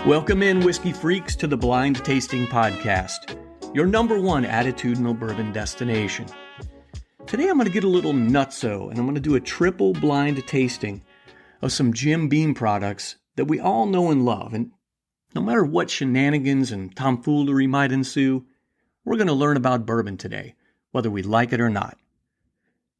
Welcome in, whiskey freaks, to the Blind Tasting Podcast, your number one attitudinal bourbon destination. Today I'm going to get a little nutso, and I'm going to do a triple blind tasting of some Jim Beam products that we all know and love. And no matter what shenanigans and tomfoolery might ensue, we're going to learn about bourbon today, whether we like it or not.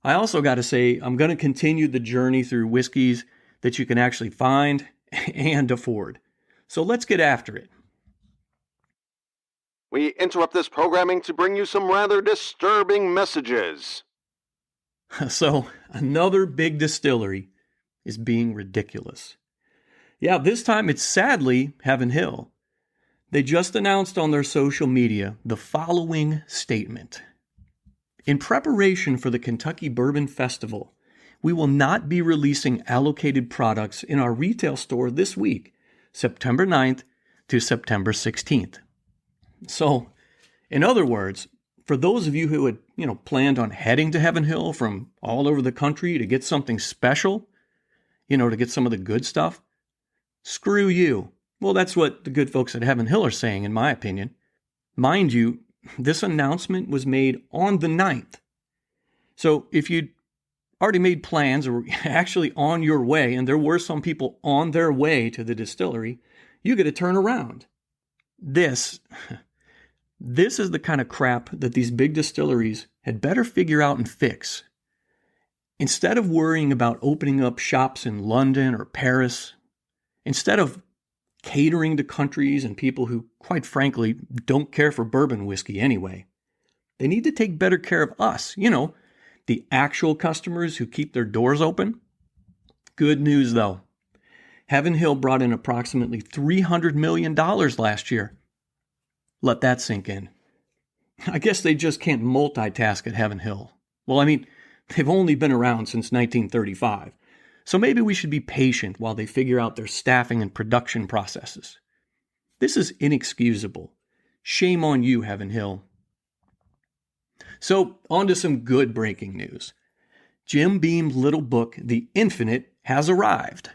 I also got to say, I'm going to continue the journey through whiskeys that you can actually find and afford. So let's get after it. We interrupt this programming to bring you some rather disturbing messages. So, another big distillery is being ridiculous. Yeah, this time it's sadly Heaven Hill. They just announced on their social media the following statement. In preparation for the Kentucky Bourbon Festival, we will not be releasing allocated products in our retail store this week, September 9th to September 16th. So, in other words, for those of you who had, planned on heading to Heaven Hill from all over the country to get something special, to get some of the good stuff, screw you. Well, that's what the good folks at Heaven Hill are saying, in my opinion. Mind you, this announcement was made on the 9th. So if you'd already made plans or were actually on your way, and there were some people on their way to the distillery, you get to turn around. This is the kind of crap that these big distilleries had better figure out and fix. Instead of worrying about opening up shops in London or Paris, instead of catering to countries and people who, quite frankly, don't care for bourbon whiskey anyway, they need to take better care of us, the actual customers who keep their doors open. Good news, though. Heaven Hill brought in approximately $300 million last year. Let that sink in. I guess they just can't multitask at Heaven Hill. Well, they've only been around since 1935, so maybe we should be patient while they figure out their staffing and production processes. This is inexcusable. Shame on you, Heaven Hill. So, on to some good breaking news. Jim Beam's little book, The Infinite, has arrived.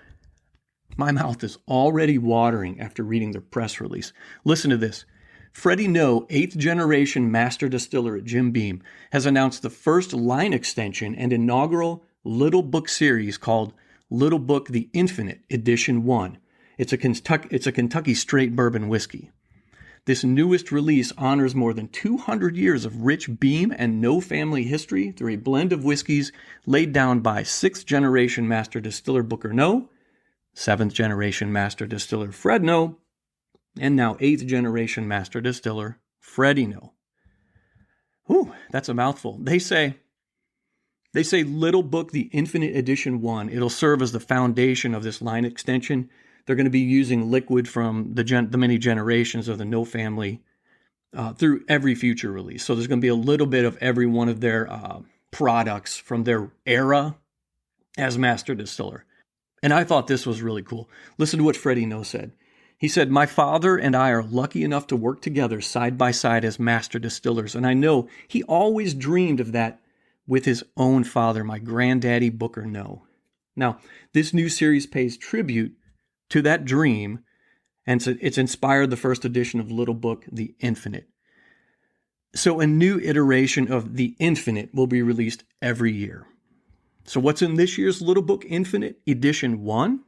My mouth is already watering after reading their press release. Listen to this. Freddie No, 8th generation master distiller at Jim Beam, has announced the first line extension and inaugural little book series called Little Book The Infinite Edition 1. It's a Kentucky straight bourbon whiskey. This newest release honors more than 200 years of rich Beam and No family history through a blend of whiskeys laid down by 6th generation master distiller Booker No, 7th generation master distiller Fred No, and now 8th generation master distiller Freddie No. Whew, that's a mouthful. They say Little Book The Infinite Edition 1. It'll serve as the foundation of this line extension. They're going to be using liquid from the many generations of the No family through every future release. So there's going to be a little bit of every one of their products from their era as master distiller. And I thought this was really cool. Listen to what Freddie No said. He said, "My father and I are lucky enough to work together side by side as master distillers. And I know he always dreamed of that with his own father, my granddaddy Booker No." Now, this new series pays tribute to that dream, and it's inspired the first edition of Little Book, The Infinite. So a new iteration of The Infinite will be released every year. So what's in this year's Little Book Infinite Edition 1?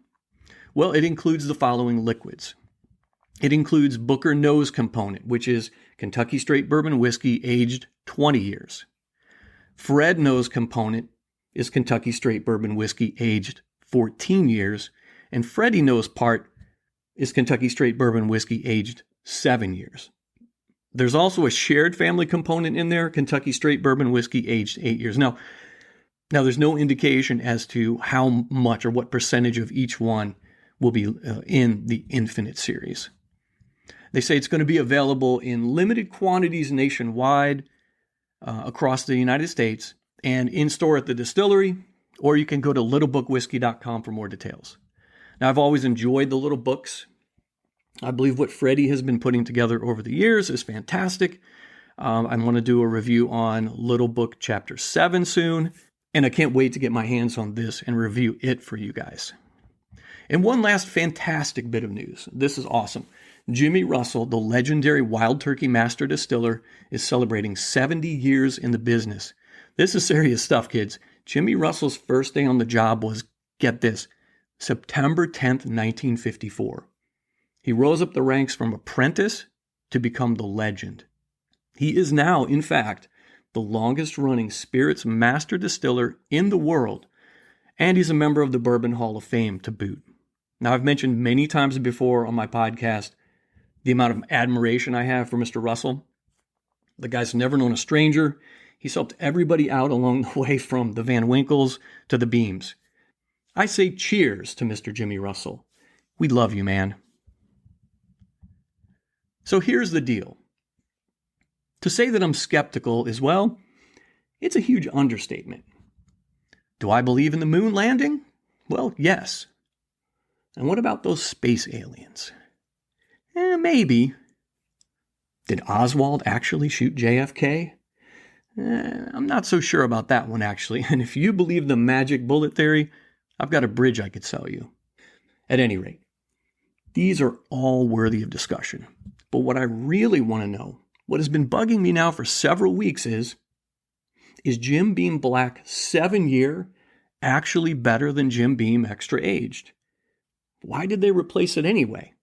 Well, it includes the following liquids. It includes Booker No's component, which is Kentucky straight bourbon whiskey aged 20 years. Fred No's component is Kentucky straight bourbon whiskey aged 14 years. And Freddie No's part is Kentucky straight bourbon whiskey aged 7 years. There's also a shared family component in there, Kentucky straight bourbon whiskey aged 8 years. Now there's no indication as to how much or what percentage of each one will be in the Infinite series. They say it's going to be available in limited quantities nationwide across the United States and in store at the distillery, or you can go to littlebookwhiskey.com for more details. Now, I've always enjoyed the little books. I believe what Freddie has been putting together over the years is fantastic. I want to do a review on Little Book Chapter 7 soon, and I can't wait to get my hands on this and review it for you guys. And one last fantastic bit of news. This is awesome. Jimmy Russell, the legendary Wild Turkey Master Distiller, is celebrating 70 years in the business. This is serious stuff, kids. Jimmy Russell's first day on the job was, get this, September 10th, 1954. He rose up the ranks from apprentice to become the legend. He is now, in fact, the longest-running spirits master distiller in the world, and he's a member of the Bourbon Hall of Fame to boot. Now, I've mentioned many times before on my podcast the amount of admiration I have for Mr. Russell. The guy's never known a stranger. He's helped everybody out along the way, from the Van Winkles to the Beams. I say cheers to Mr. Jimmy Russell. We love you, man. So here's the deal. To say that I'm skeptical is, well, it's a huge understatement. Do I believe in the moon landing? Well, yes. And what about those space aliens? Maybe. Did Oswald actually shoot JFK? I'm not so sure about that one, actually. And if you believe the magic bullet theory, I've got a bridge I could sell you. At any rate, these are all worthy of discussion. But what I really want to know, what has been bugging me now for several weeks is Jim Beam Black 7-year actually better than Jim Beam Extra Aged? Why did they replace it anyway?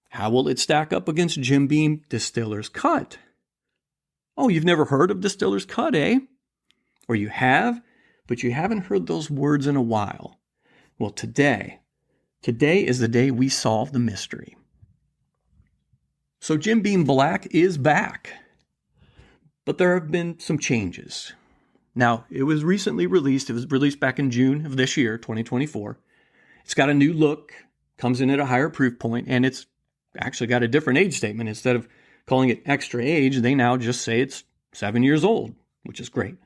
How will it stack up against Jim Beam Distiller's Cut? Oh, you've never heard of Distiller's Cut, eh? Or you have, but you haven't heard those words in a while. Well, today is the day we solve the mystery. So Jim Beam Black is back, but there have been some changes. Now, it was recently released. It was released back in June of this year, 2024. It's got a new look, comes in at a higher proof point, and it's actually got a different age statement. Instead of calling it extra age, they now just say it's 7 years old, which is great.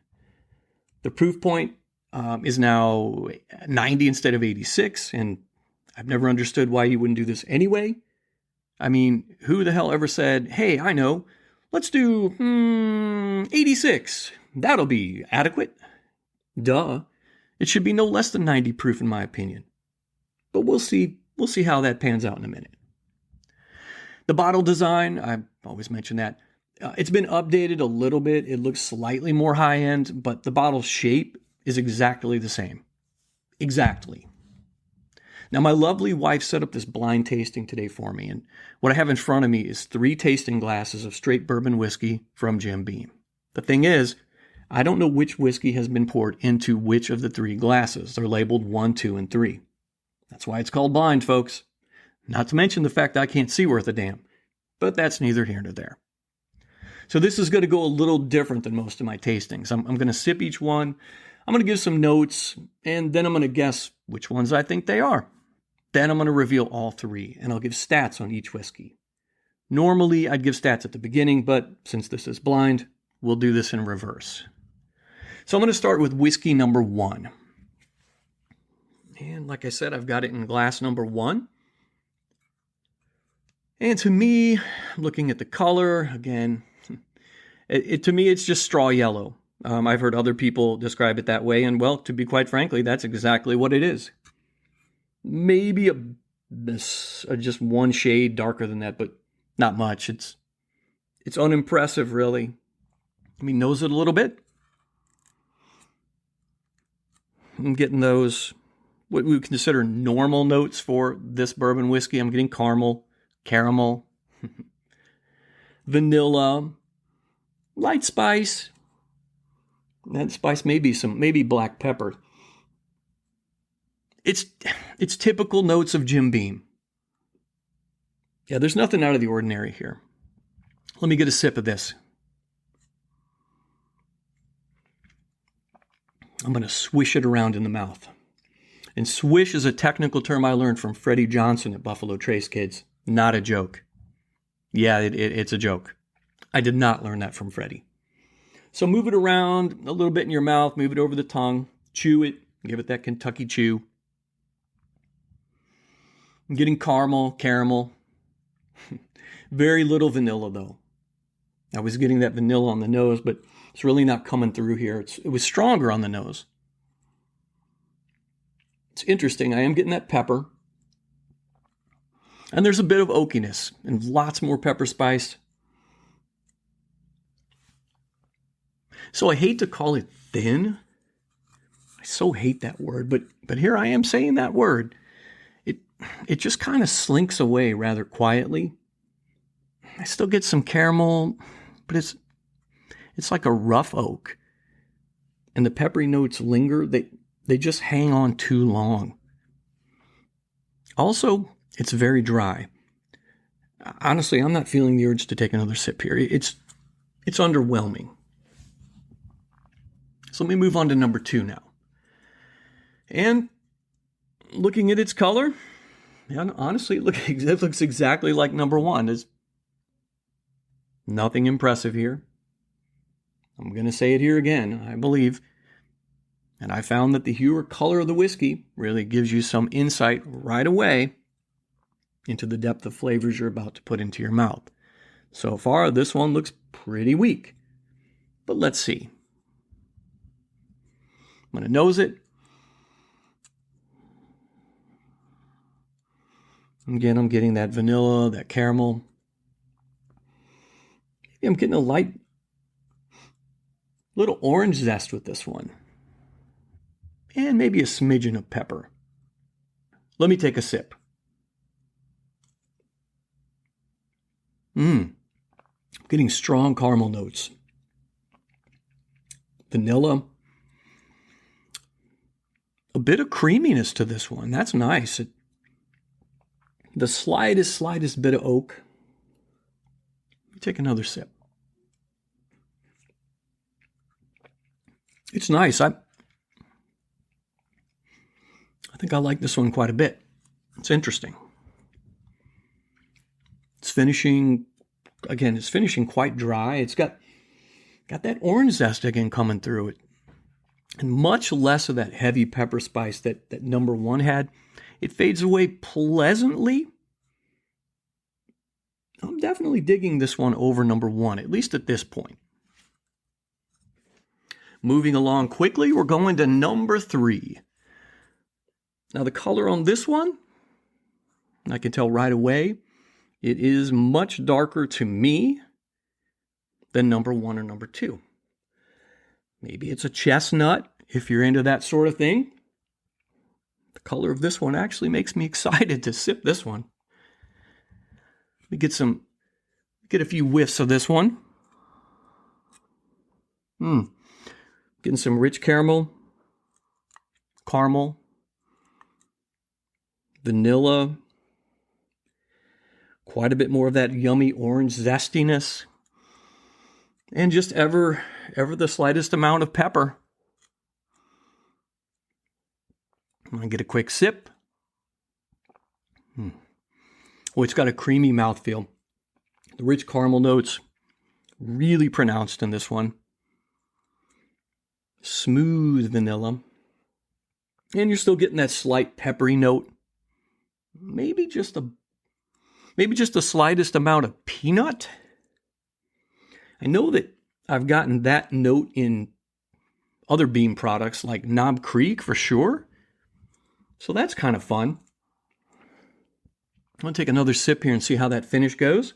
The proof point is now 90 instead of 86, and I've never understood why you wouldn't do this anyway. I mean, who the hell ever said, hey, I know, let's do 86. That'll be adequate. Duh. It should be no less than 90 proof, in my opinion. But we'll see. We'll see how that pans out in a minute. The bottle design, I always mention that. It's been updated a little bit. It looks slightly more high-end, but the bottle shape is exactly the same. Exactly. Now, my lovely wife set up this blind tasting today for me, and what I have in front of me is 3 tasting glasses of straight bourbon whiskey from Jim Beam. The thing is, I don't know which whiskey has been poured into which of the 3 glasses. They're labeled 1, 2, and 3. That's why it's called blind, folks. Not to mention the fact I can't see worth a damn, but that's neither here nor there. So this is going to go a little different than most of my tastings. I'm going to sip each one, I'm going to give some notes, and then I'm going to guess which ones I think they are. Then I'm going to reveal all 3, and I'll give stats on each whiskey. Normally, I'd give stats at the beginning, but since this is blind, we'll do this in reverse. So I'm going to start with whiskey number 1. And like I said, I've got it in glass number 1. And to me, I'm looking at the color, again, to me, it's just straw yellow. I've heard other people describe it that way, and well, to be quite frankly, that's exactly what it is. Maybe just one shade darker than that, but not much. It's unimpressive, really. I mean, nose it a little bit. I'm getting those, what we would consider normal notes for this bourbon whiskey. I'm getting caramel, vanilla, light spice. That spice maybe black pepper. It's typical notes of Jim Beam. Yeah, there's nothing out of the ordinary here. Let me get a sip of this. I'm going to swish it around in the mouth. And swish is a technical term I learned from Freddie Johnson at Buffalo Trace, kids. Not a joke. Yeah, it's a joke. I did not learn that from Freddie. So move it around a little bit in your mouth, move it over the tongue, chew it, give it that Kentucky chew. I'm getting caramel. Very little vanilla, though. I was getting that vanilla on the nose, but it's really not coming through here. It was stronger on the nose. It's interesting. I am getting that pepper. And there's a bit of oakiness and lots more pepper spice. So I hate to call it thin. I so hate that word, but here I am saying that word. It just kind of slinks away rather quietly. I still get some caramel, but it's like a rough oak. And the peppery notes linger. They just hang on too long. Also, it's very dry. Honestly, I'm not feeling the urge to take another sip here. It's underwhelming. So let me move on to number 2 now. And looking at its color, honestly, it looks exactly like number 1. There's nothing impressive here. I'm going to say it here again, I believe. And I found that the hue or color of the whiskey really gives you some insight right away into the depth of flavors you're about to put into your mouth. So far, this one looks pretty weak. But let's see. I'm going to nose it. Again, I'm getting that vanilla, that caramel. Maybe I'm getting a light little orange zest with this one. And maybe a smidgen of pepper. Let me take a sip. Getting strong caramel notes. Vanilla. A bit of creaminess to this one. That's nice. The slightest bit of oak. Let me take another sip. It's nice. I think I like this one quite a bit. It's interesting. It's finishing quite dry. It's got that orange zest again coming through it. And much less of that heavy pepper spice that number 1 had. It fades away pleasantly. I'm definitely digging this one over number 1, at least at this point. Moving along quickly, we're going to number 3. Now the color on this one, I can tell right away, it is much darker to me than number 1 or number 2. Maybe it's a chestnut, if you're into that sort of thing. The color of this one actually makes me excited to sip this one. Let me get a few whiffs of this one. Getting some rich caramel, vanilla, quite a bit more of that yummy orange zestiness, and just ever the slightest amount of pepper. I'm going to get a quick sip. Oh, it's got a creamy mouthfeel. The rich caramel notes, really pronounced in this one. Smooth vanilla. And you're still getting that slight peppery note. Maybe just the slightest amount of peanut. I know that I've gotten that note in other Beam products like Knob Creek for sure. So that's kind of fun. I'm going to take another sip here and see how that finish goes.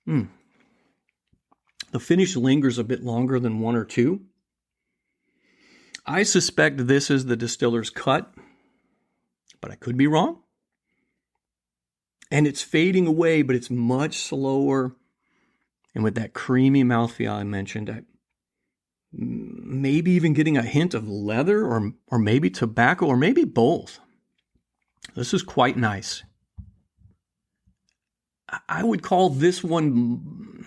The finish lingers a bit longer than 1 or 2. I suspect this is the distiller's cut, but I could be wrong. And it's fading away, but it's much slower. And with that creamy mouthfeel I mentioned, maybe even getting a hint of leather or maybe tobacco or maybe both. This is quite nice. I would call this one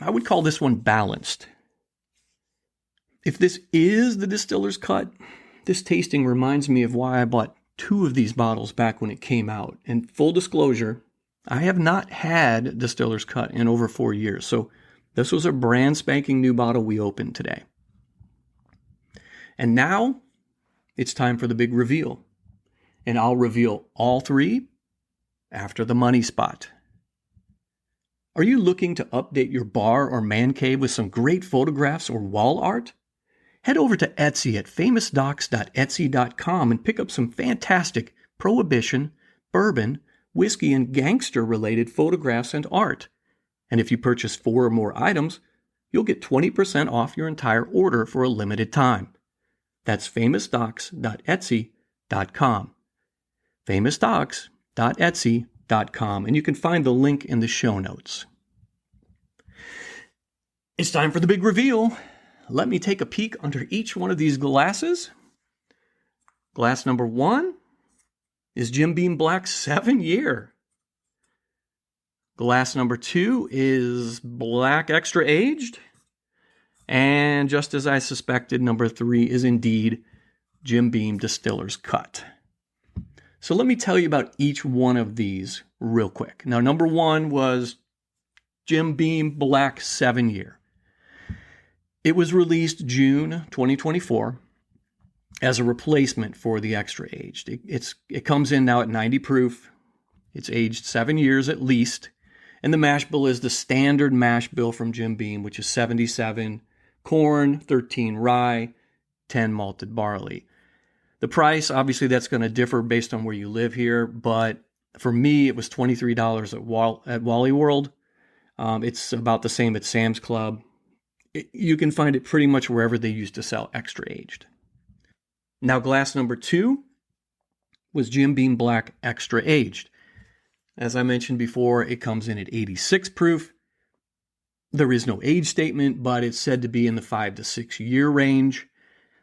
balanced. If this is the distiller's cut, this tasting reminds me of why I bought 2 of these bottles back when it came out. And full disclosure, I have not had distiller's cut in over 4 years. So this was a brand spanking new bottle we opened today. And now it's time for the big reveal. And I'll reveal all 3 after the money spot. Are you looking to update your bar or man cave with some great photographs or wall art? Head over to Etsy at famousdocs.etsy.com and pick up some fantastic Prohibition, Bourbon, whiskey and gangster-related photographs and art. And if you purchase 4 or more items, you'll get 20% off your entire order for a limited time. That's famousdocs.etsy.com. famousdocs.etsy.com, and you can find the link in the show notes. It's time for the big reveal. Let me take a peek under each one of these glasses. Glass number 1 is Jim Beam Blac 7-year. Glass number 2 is Black Extra Aged. And just as I suspected, number 3 is indeed Jim Beam Distiller's Cut. So let me tell you about each one of these real quick. Now, number 1 was Jim Beam Blac 7-year. It was released June 2024 as a replacement for the Extra Aged. It comes in now at 90 proof. It's aged 7 years at least. And the mash bill is the standard mash bill from Jim Beam, which is 77 corn, 13 rye, 10 malted barley. The price, obviously, that's going to differ based on where you live here. But for me, it was $23 at Wally World. It's about the same at Sam's Club. You can find it pretty much wherever they used to sell Extra Aged. Now, glass number 2 was Jim Beam Blac Extra Aged. As I mentioned before, it comes in at 86 proof. There is no age statement, but it's said to be in the 5 to 6 year range.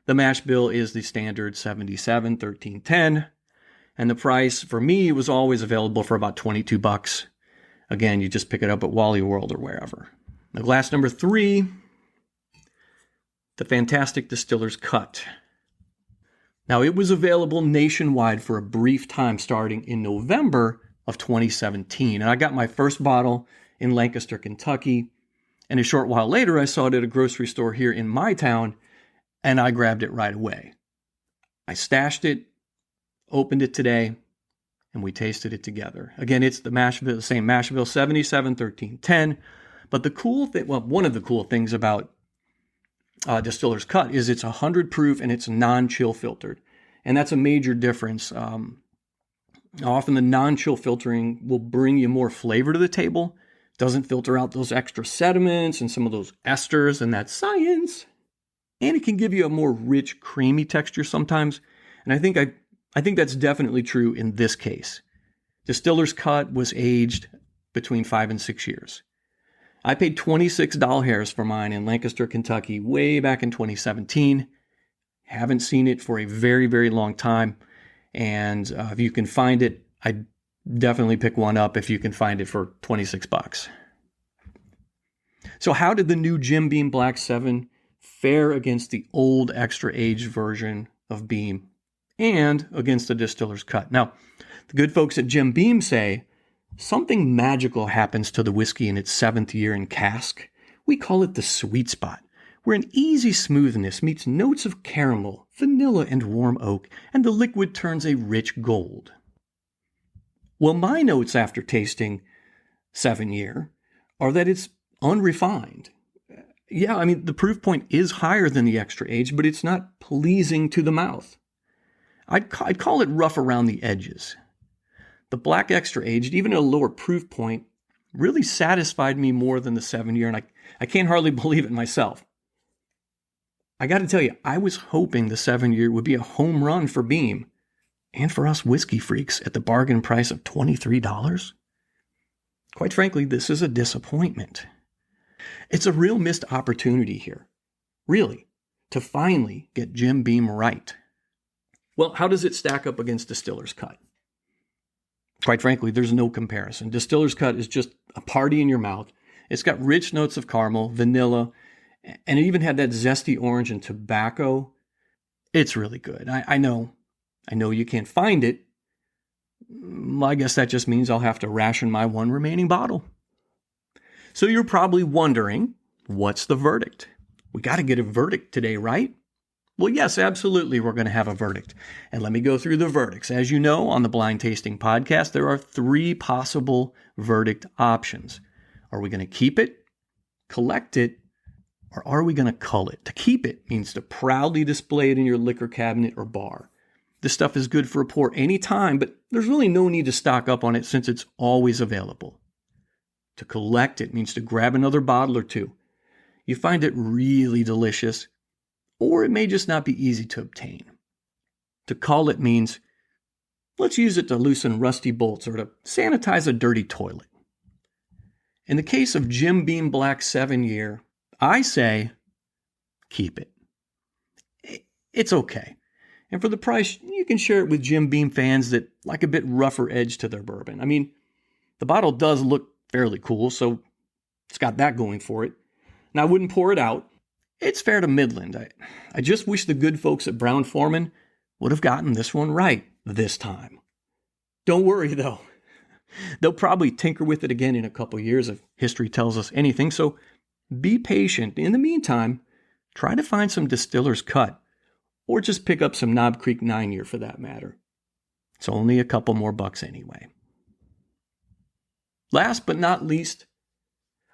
The mash bill is the standard 77, 13, 10. And the price for me was always available for about $22. Again, you just pick it up at Wally World or wherever. Now, glass number 3, the fantastic Distiller's Cut. Now, it was available nationwide for a brief time starting in November of 2017. And I got my first bottle in Lancaster, Kentucky. And a short while later, I saw it at a grocery store here in my town, and I grabbed it right away. I stashed it, opened it today, and we tasted it together. Again, it's the same mash bill, 77, 13, 10. But the cool thing, one of the cool things about Distiller's Cut is it's 100 proof and it's non-chill filtered. And that's a major difference. Often the non-chill filtering will bring you more flavor to the table. Doesn't filter out those extra sediments and some of those esters, and that's science. And it can give you a more rich, creamy texture sometimes. And I think that's definitely true in this case. Distiller's Cut was aged between 5 and 6 years. I paid $26 for mine in Lancaster, Kentucky, way back in 2017. Haven't seen it for a very, very long time. And if you can find it, I'd definitely pick one up if you can find it for $26. So how did the new Jim Beam Blac 7 fare against the old Extra Aged version of Beam and against the Distiller's Cut? Now, the good folks at Jim Beam say something magical happens to the whiskey in its 7th year in cask. We call it the sweet spot, where an easy smoothness meets notes of caramel, vanilla, and warm oak, and the liquid turns a rich gold. Well, my notes after tasting 7-year are that it's unrefined. Yeah, I mean, the proof point is higher than the Extra Aged, but it's not pleasing to the mouth. I'd call it rough around the edges. The Black Extra Aged, even at a lower proof point, really satisfied me more than the 7-year, and I can't hardly believe it myself. I got to tell you, I was hoping the 7-year would be a home run for Beam and for us whiskey freaks at the bargain price of $23. Quite frankly, this is a disappointment. It's a real missed opportunity here, really, to finally get Jim Beam right. Well, how does it stack up against Distiller's Cut? Quite frankly, there's no comparison. Distiller's Cut is just a party in your mouth. It's got rich notes of caramel, vanilla, and it even had that zesty orange and tobacco. It's really good. I know you can't find it. I guess that just means I'll have to ration my one remaining bottle. So you're probably wondering, what's the verdict? We got to get a verdict today, right? Well, yes, absolutely, we're going to have a verdict. And let me go through the verdicts. As you know, on the Blind Tasting Podcast, there are 3 possible verdict options. Are we going to keep it, collect it, or are we going to cull it? To keep it means to proudly display it in your liquor cabinet or bar. This stuff is good for a pour anytime, but there's really no need to stock up on it since it's always available. To collect it means to grab another bottle or two. You find it really delicious, or it may just not be easy to obtain. To cull it means let's use it to loosen rusty bolts or to sanitize a dirty toilet. In the case of Jim Beam Blac 7-year, I say keep it. It's okay. And for the price, you can share it with Jim Beam fans that like a bit rougher edge to their bourbon. I mean, the bottle does look fairly cool, so it's got that going for it. And I wouldn't pour it out. It's fair to Midland. I just wish the good folks at Brown-Forman would have gotten this one right this time. Don't worry, though. They'll probably tinker with it again in a couple years if history tells us anything, so be patient. In the meantime, try to find some Distiller's Cut, or just pick up some Knob Creek 9-year for that matter. It's only a couple more bucks anyway. Last but not least,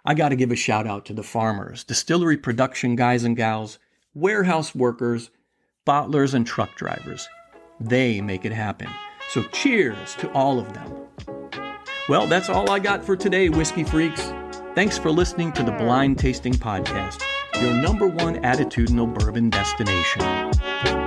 I got to give a shout out to the farmers, distillery production guys and gals, warehouse workers, bottlers, and truck drivers. They make it happen. So cheers to all of them. Well, that's all I got for today, Whiskey Freaks. Thanks for listening to the Blind Tasting Podcast, your #1 attitudinal bourbon destination.